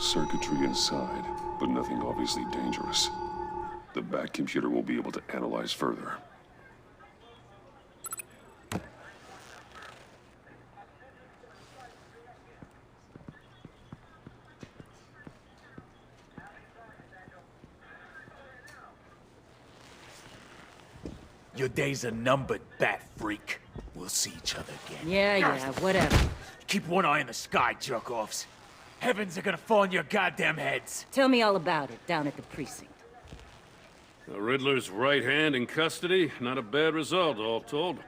Circuitry inside, but nothing obviously dangerous. The Bat computer won't be able to analyze further. Your days are numbered, Bat Freak. We'll see each other again. Yeah, whatever. Keep one eye in the sky, jerk-offs. Heavens are gonna fall on your goddamn heads. Tell me all about it down at the precinct. The Riddler's right hand in custody, not a bad result, all told.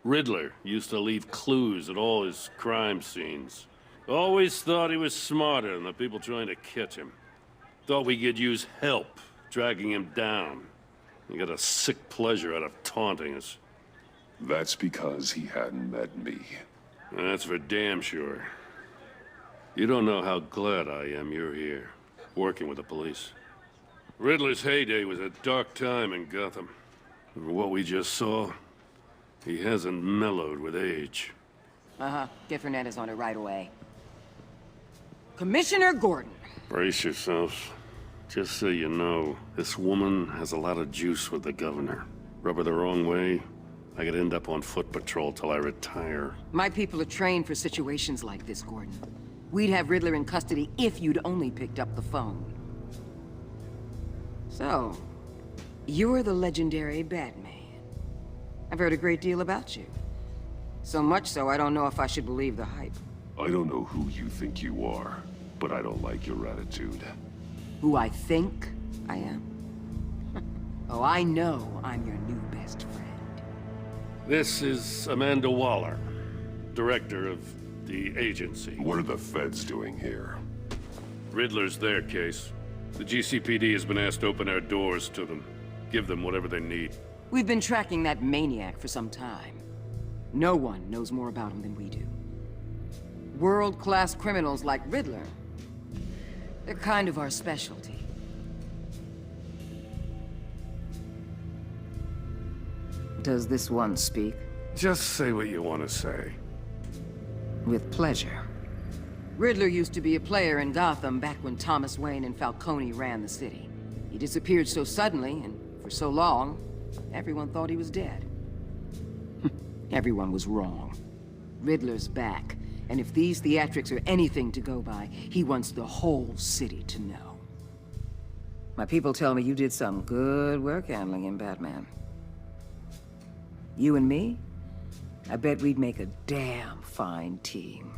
Riddler used to leave clues at all his crime scenes. Always thought he was smarter than the people trying to catch him. Thought we could use help, dragging him down. He got a sick pleasure out of taunting us. That's because he hadn't met me. That's for damn sure. You don't know how glad I am you're here, working with the police. Riddler's heyday was a dark time in Gotham. And what we just saw, he hasn't mellowed with age. Get Fernandez on it right away. Commissioner Gordon. Brace yourselves. Just so you know, this woman has a lot of juice with the governor. Rub her the wrong way, I could end up on foot patrol till I retire. My people are trained for situations like this, Gordon. We'd have Riddler in custody if you'd only picked up the phone. So, you're the legendary Batman. I've heard a great deal about you. So much so, I don't know if I should believe the hype. I don't know who you think you are, but I don't like your attitude. Who I think I am? Oh, I know I'm your new best friend. This is Amanda Waller, director of the agency. What are the feds doing here? Riddler's their case. The GCPD has been asked to open our doors to them. Give them whatever they need. We've been tracking that maniac for some time. No one knows more about him than we do. World-class criminals like Riddler. They're kind of our specialty. Does this one speak? Just say what you want to say. With pleasure. Riddler used to be a player in Gotham back when Thomas Wayne and Falcone ran the city. He disappeared so suddenly and for so long, everyone thought he was dead. Everyone was wrong. Riddler's back, and if these theatrics are anything to go by, he wants the whole city to know. My people tell me you did some good work handling him, Batman. You and me? I bet we'd make a damn fine team.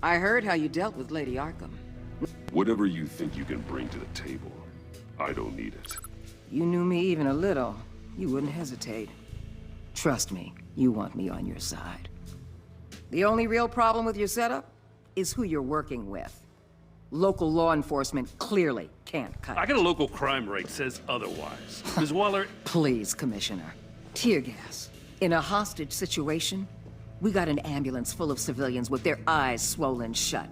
I heard how you dealt with Lady Arkham. Whatever you think you can bring to the table, I don't need it. You knew me even a little, you wouldn't hesitate. Trust me, you want me on your side. The only real problem with your setup is who you're working with. Local law enforcement clearly can't cut it. I got a local crime rate says otherwise. Ms. Waller... Please, Commissioner. Tear gas. In a hostage situation, we got an ambulance full of civilians with their eyes swollen shut.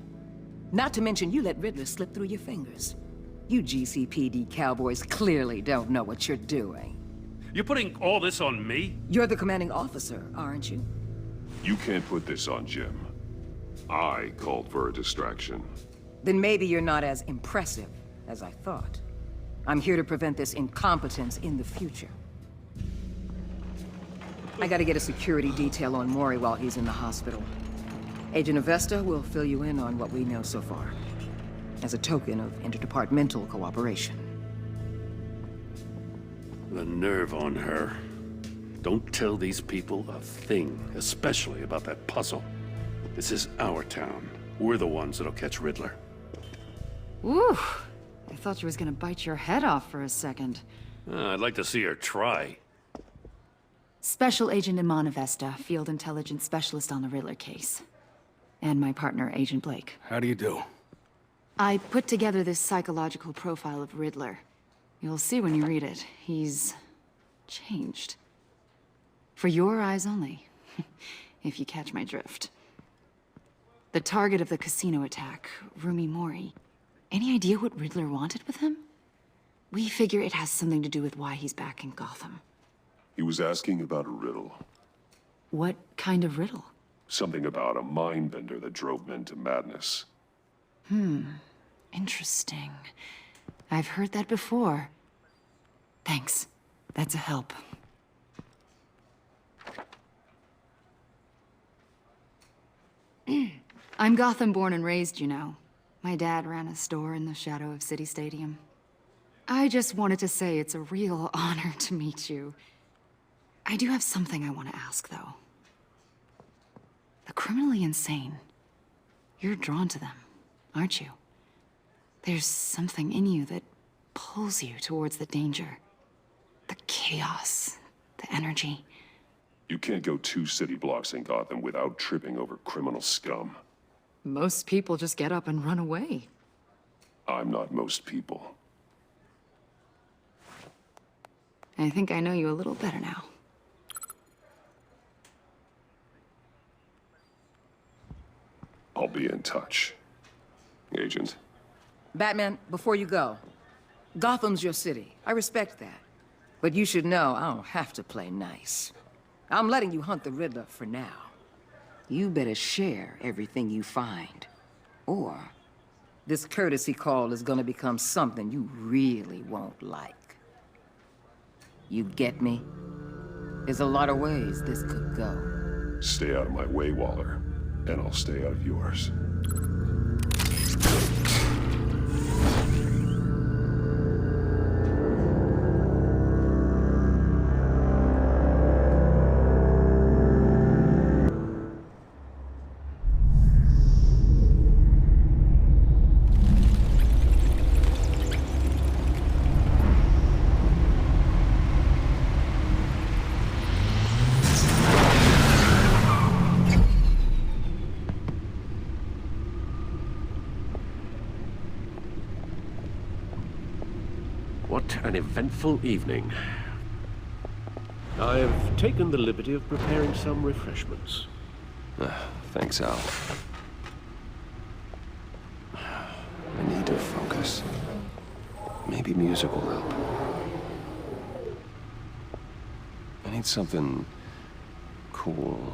Not to mention you let Riddler slip through your fingers. You GCPD cowboys clearly don't know what you're doing. You're putting all this on me? You're the commanding officer, aren't you? You can't put this on Jim. I called for a distraction. Then maybe you're not as impressive as I thought. I'm here to prevent this incompetence in the future. I gotta get a security detail on Mori while he's in the hospital. Agent Avesta will fill you in on what we know so far, as a token of interdepartmental cooperation. The nerve on her. Don't tell these people a thing, especially about that puzzle. This is our town. We're the ones that'll catch Riddler. Ooh, I thought you was gonna bite your head off for a second. I'd like to see her try. Special Agent Iman Avesta, Field Intelligence Specialist on the Riddler case. And my partner, Agent Blake. How do you do? I put together this psychological profile of Riddler. You'll see when you read it. He's... changed. For your eyes only, if you catch my drift. The target of the casino attack, Rumi Mori. Any idea what Riddler wanted with him? We figure it has something to do with why he's back in Gotham. He was asking about a riddle. What kind of riddle? Something about a mind bender that drove men to madness. Interesting. I've heard that before. Thanks. That's a help. I'm Gotham born and raised, you know. My dad ran a store in the shadow of City Stadium. I just wanted to say it's a real honor to meet you. I do have something I want to ask, though. The criminally insane. You're drawn to them, aren't you? There's something in you that pulls you towards the danger. The chaos, the energy. You can't go 2 city blocks in Gotham without tripping over criminal scum. Most people just get up and run away. I'm not most people. I think I know you a little better now. I'll be in touch. Agent. Batman, before you go, Gotham's your city. I respect that. But you should know I don't have to play nice. I'm letting you hunt the Riddler for now. You better share everything you find. Or this courtesy call is gonna become something you really won't like. You get me? There's a lot of ways this could go. Stay out of my way, Waller, and I'll stay out of yours. What an eventful evening. I've taken the liberty of preparing some refreshments. Thanks, Al. I need to focus. Maybe music will help. I need something cool.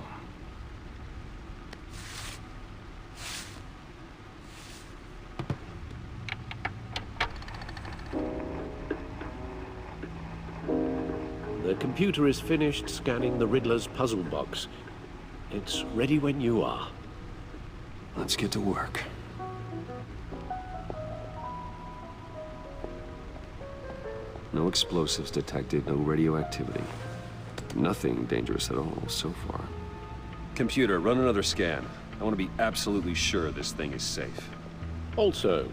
The computer is finished scanning the Riddler's puzzle box. It's ready when you are. Let's get to work. No explosives detected, no radioactivity. Nothing dangerous at all so far. Computer, run another scan. I want to be absolutely sure this thing is safe. Also,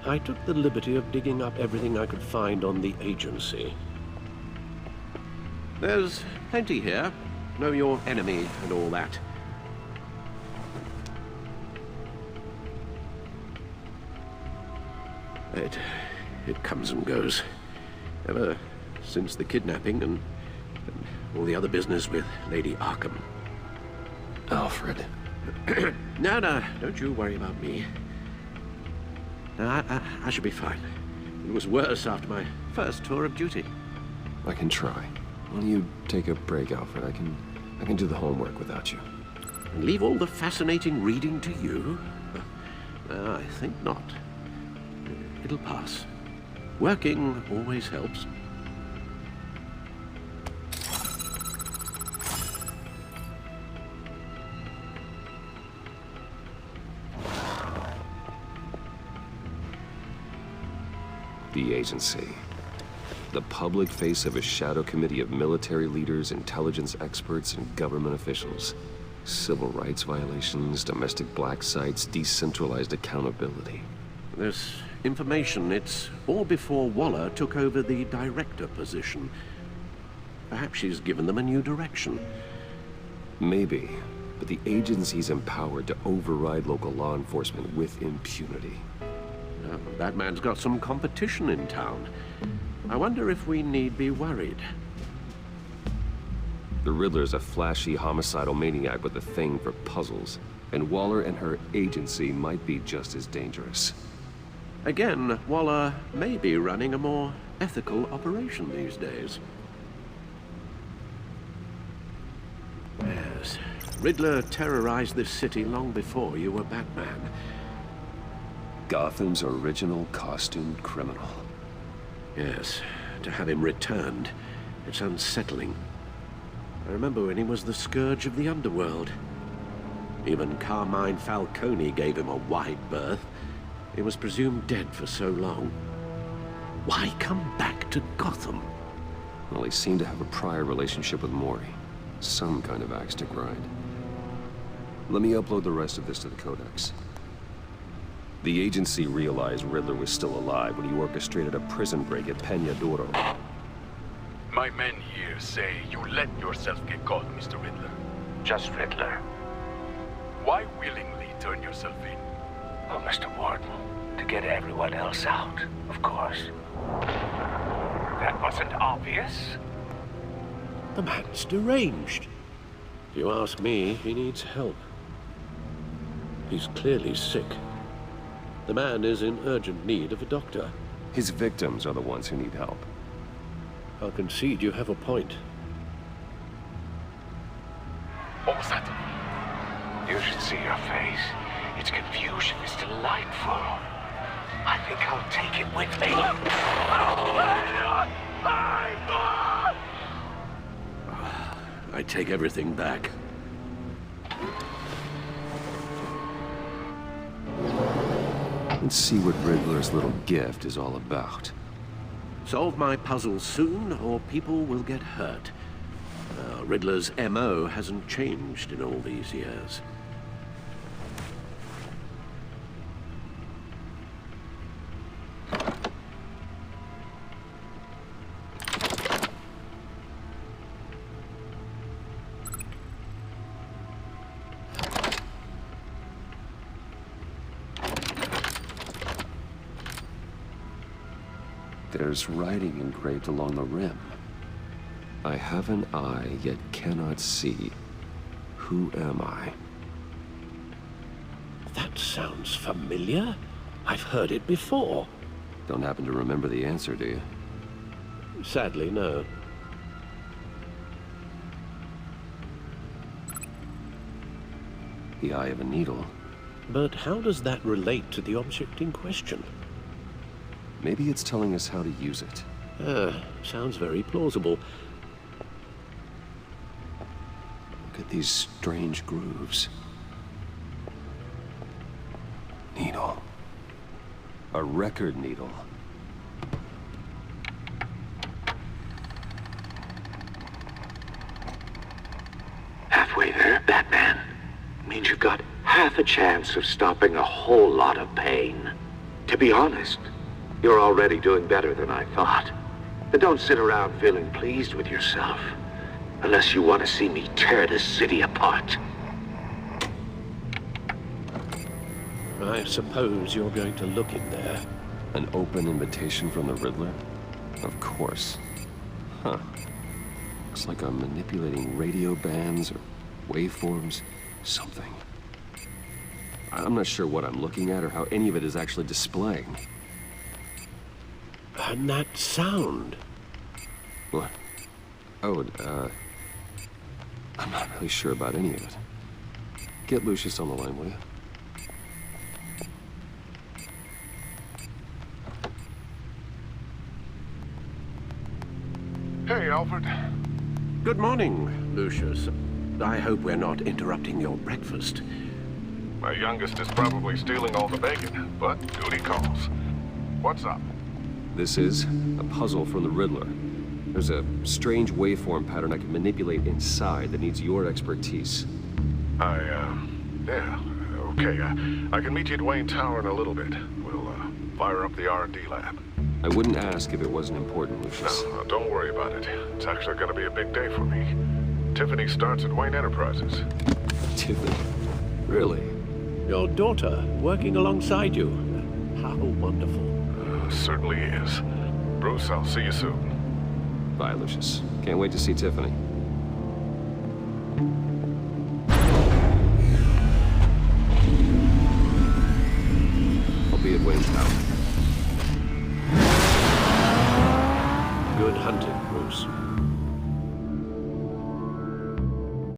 I took the liberty of digging up everything I could find on the agency. There's plenty here. Know your enemy and all that. It comes and goes. Ever since the kidnapping and all the other business with Lady Arkham. Alfred. No, don't you worry about me. No, I should be fine. It was worse after my first tour of duty. I can try. Why don't you take a break, Alfred? I can do the homework without you. And leave all the fascinating reading to you? I think not. It'll pass. Working always helps. The agency. The public face of a shadow committee of military leaders, intelligence experts, and government officials. Civil rights violations, domestic black sites, decentralized accountability. This information, it's all before Waller took over the director position. Perhaps she's given them a new direction. Maybe, but the agency's empowered to override local law enforcement with impunity. Batman's got some competition in town. I wonder if we need be worried. The Riddler's a flashy, homicidal maniac with a thing for puzzles, and Waller and her agency might be just as dangerous. Again, Waller may be running a more ethical operation these days. Yes. Riddler terrorized this city long before you were Batman. Gotham's original costumed criminal. Yes, to have him returned, it's unsettling. I remember when he was the scourge of the underworld. Even Carmine Falcone gave him a wide berth. He was presumed dead for so long. Why come back to Gotham? Well, he seemed to have a prior relationship with Mori. Some kind of axe to grind. Let me upload the rest of this to the Codex. The agency realized Riddler was still alive when he orchestrated a prison break at Peña Duro. My men here say you let yourself get caught, Mr. Riddler. Just Riddler. Why willingly turn yourself in? Oh, Mr. Warden, to get everyone else out, of course. That wasn't obvious. The man's deranged. If you ask me, he needs help. He's clearly sick. The man is in urgent need of a doctor. His victims are the ones who need help. I'll concede you have a point. What was that? You should see your face. Its confusion is delightful. I think I'll take it with me. I take everything back. Let's see what Riddler's little gift is all about. Solve my puzzle soon, or people will get hurt. Riddler's MO hasn't changed in all these years. There's writing engraved along the rim. I have an eye, yet cannot see. Who am I? That sounds familiar. I've heard it before. Don't happen to remember the answer, do you? Sadly, no. The eye of a needle. But how does that relate to the object in question? Maybe it's telling us how to use it. Sounds very plausible. Look at these strange grooves. Needle. A record needle. Halfway there, Batman. Means you've got half a chance of stopping a whole lot of pain. To be honest, you're already doing better than I thought. But don't sit around feeling pleased with yourself. Unless you want to see me tear this city apart. I suppose you're going to look in there. An open invitation from the Riddler? Of course. Huh. Looks like I'm manipulating radio bands or waveforms. Something. I'm not sure what I'm looking at or how any of it is actually displaying. And that sound. What? Oh, I'm not really sure about any of it. Get Lucius on the line, will you? Hey, Alfred. Good morning, Lucius. I hope we're not interrupting your breakfast. My youngest is probably stealing all the bacon, but duty calls. What's up? This is a puzzle from the Riddler. There's a strange waveform pattern I can manipulate inside that needs your expertise. Yeah, okay. I can meet you at Wayne Tower in a little bit. We'll, fire up the R&D lab. I wouldn't ask if it wasn't important, Lucius. No, don't worry about it. It's actually gonna be a big day for me. Tiffany starts at Wayne Enterprises. Tiffany? Really? Your daughter working alongside you. How wonderful. Certainly is. Bruce, I'll see you soon. Bye, Lucius. Can't wait to see Tiffany.